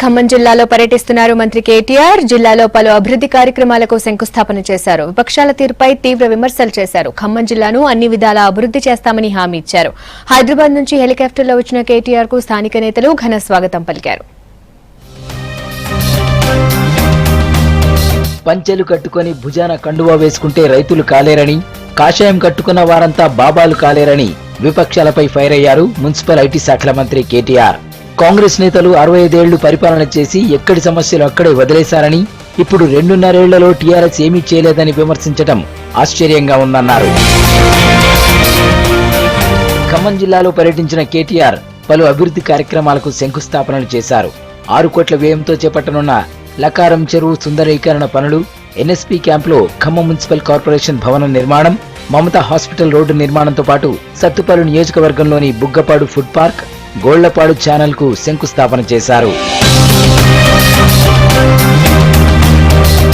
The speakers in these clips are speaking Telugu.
ఖమ్మం జిల్లాలో పర్యటిస్తున్నారు మంత్రి కేటీఆర్. జిల్లాలో పలు అభివృద్ధి కార్యక్రమాలకు శంకుస్థాపన చేశారు. విపక్షాల తీరుపై తీవ్ర విమర్శలు చేశారు. ఖమ్మం జిల్లాను అన్ని విధాలా అభివృద్ధి చేస్తామని హామీ ఇచ్చారు. హైదరాబాద్ నుంచి హెలికాప్టర్లో వచ్చిన కేటీఆర్ కు స్థానిక నేతలు ఘన స్వాగతం పలికారు. పంచెలు కట్టుకుని భుజాన కండువా వేసుకుంటే రైతులు కాలేరని, కాషాయం కట్టుకున్న వారంతా బాబాలు కాలేరని విపక్షాలపై ఫైర్ అయ్యారు మున్సిపల్ ఐటీ శాఖల మంత్రి కేటీఆర్. కాంగ్రెస్ నేతలు 65 ఏళ్లు పరిపాలన చేసి ఎక్కడి సమస్యలు అక్కడే వదిలేశారని, ఇప్పుడు 2.5 ఏళ్లలో టీఆర్ఎస్ ఏమీ చేయలేదని విమర్శించడం ఆశ్చర్యంగా ఉందన్నారు. ఖమ్మం జిల్లాలో పర్యటించిన కేటీఆర్ పలు అభివృద్ధి కార్యక్రమాలకు శంకుస్థాపనలు చేశారు. 6 కోట్ల వ్యయంతో చేపట్టనున్న లకారం చెరువు సుందరీకరణ పనులు, ఎన్ఎస్పీ క్యాంపులో ఖమ్మం మున్సిపల్ కార్పొరేషన్ భవనం నిర్మాణం, మమతా హాస్పిటల్ రోడ్డు నిర్మాణంతో పాటు సత్తుపల్లి నియోజకవర్గంలోని Buggapadu food park, Gollapadu channel కు శంకుస్థాపన చేశారు.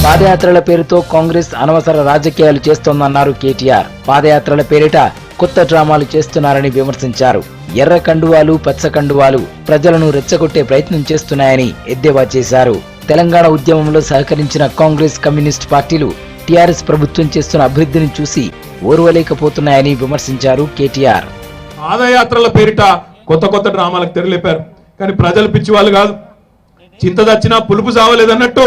పాదయాత్రల పేరుతో కాంగ్రెస్ అనవసర రాజకీయాలు చేస్తోందన్నారు కేటీఆర్. పాదయాత్రల పేరిట కొత్త డ్రామాలు చేస్తున్నారని విమర్శించారు. ఎర్ర కండువాలు, పచ్చ కండువాలు ప్రజలను రెచ్చగొట్టే ప్రయత్నం చేస్తున్నాయని ఎద్దేవా చేశారు. తెలంగాణ ఉద్యమంలో సహకరించిన కాంగ్రెస్, కమ్యూనిస్ట్ పార్టీలు టీఆర్ఎస్ ప్రభుత్వం చేస్తున్న అభివృద్ధిని చూసి ఓర్వలేకపోతున్నాయని విమర్శించారు కేటీఆర్. పాదయాత్రల పేరిట కొత్త డ్రామాలకు తెరలేపారు. కానీ ప్రజలు పిచ్చివాళ్ళు కాదు. చింత దచ్చినా పులుపు సావలేదన్నట్టు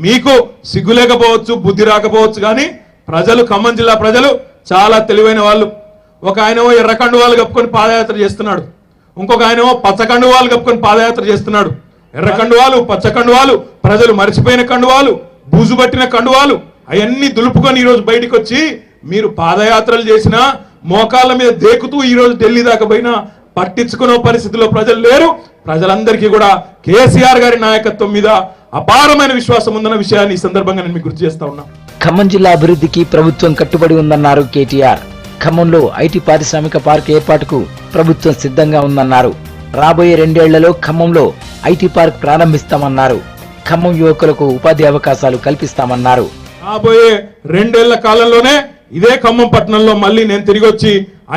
మీకు సిగ్గు లేకపోవచ్చు, బుద్ధి రాకపోవచ్చు, కానీ ప్రజలు, ఖమ్మం జిల్లా ప్రజలు చాలా తెలివైన వాళ్ళు. ఒక ఆయనేమో ఎర్ర కండువాలు కప్పుకొని పాదయాత్ర చేస్తున్నాడు, ఇంకొక ఆయనేమో పచ్చ కండువాలు కప్పుకొని పాదయాత్ర చేస్తున్నాడు. ఎర్ర కండువాలు, పచ్చ కండువాలు, ప్రజలు మరిచిపోయిన కండువాలు, బూజు పట్టిన కండువాలు అవన్నీ దులుపుకొని ఈరోజు బయటకు వచ్చి మీరు పాదయాత్రలు చేసినా, మోకాళ్ళ మీద దేకుతూ ఈరోజు ఢిల్లీ దాకా పోయినా పట్టించుకునే పరిస్థితిలో ప్రజలు లేరు. ప్రజలందరికీ కూడా కేసీఆర్ గారి నాయకత్వం మీద అపారమైన విశ్వాసం ఉందన్న విషయాన్ని ఈ సందర్భంగా నేను మీకు గుర్తు చేస్తా ఉన్నా. ఖమ్మం జిల్లా అభివృద్ధికి ప్రభుత్వం కట్టుబడి ఉందన్నారు కేటీఆర్. ఖమ్మంలో ఐటీ పారిశ్రామిక పార్క్ ఏర్పాటుకు ప్రభుత్వం సిద్ధంగా ఉందన్నారు. రాబోయే 2 ఏళ్లలో ఖమ్మంలో ఐటీ పార్క్ ప్రారంభిస్తామన్నారు. ఖమ్మం యువకులకు ఉపాధి అవకాశాలు కల్పిస్తామన్నారు. రాబోయే 2 ఏళ్ల కాలంలోనే ఇదే ఖమ్మం పట్టణంలో మళ్ళీ నేను తిరిగి వచ్చి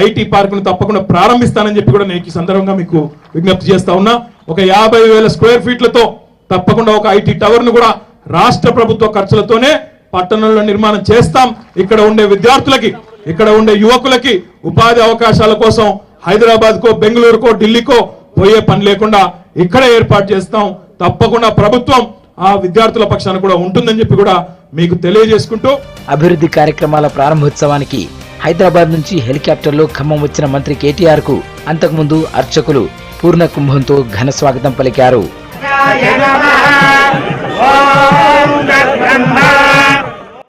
ఐటీ పార్క్ ను తప్పకుండా ప్రారంభిస్తానని చెప్పి కూడా నేను ఈ సందర్భంగా మీకు విజ్ఞప్తి చేస్తా ఉన్నా. ఒక 50,000 స్క్వేర్ ఫీట్లతో తప్పకుండా ఒక ఐటీ టవర్ ను కూడా రాష్ట్ర ప్రభుత్వ ఖర్చులతోనే పట్టణంలో నిర్మాణం చేస్తాం. ఇక్కడ ఉండే విద్యార్థులకి, ఇక్కడ ఉండే యువకులకి ఉపాధి అవకాశాల కోసం హైదరాబాద్ కో, బెంగళూరుకో, ఢిల్లీకో పోయే పని లేకుండా ఇక్కడే ఏర్పాటు చేస్తాం. తప్పకుండా ప్రభుత్వం ఆ విద్యార్థుల పక్షాన కూడా ఉంటుందని చెప్పి కూడా మీకు తెలియజేసుకుంటూ, అభివృద్ధి కార్యక్రమాల ప్రారంభోత్సవానికి హైదరాబాద్ నుంచి హెలికాప్టర్లో ఖమ్మం వచ్చిన మంత్రి కేటీఆర్ కు అంతకుముందు అర్చకులు పూర్ణ కుంభంతో ఘన స్వాగతం పలికారు.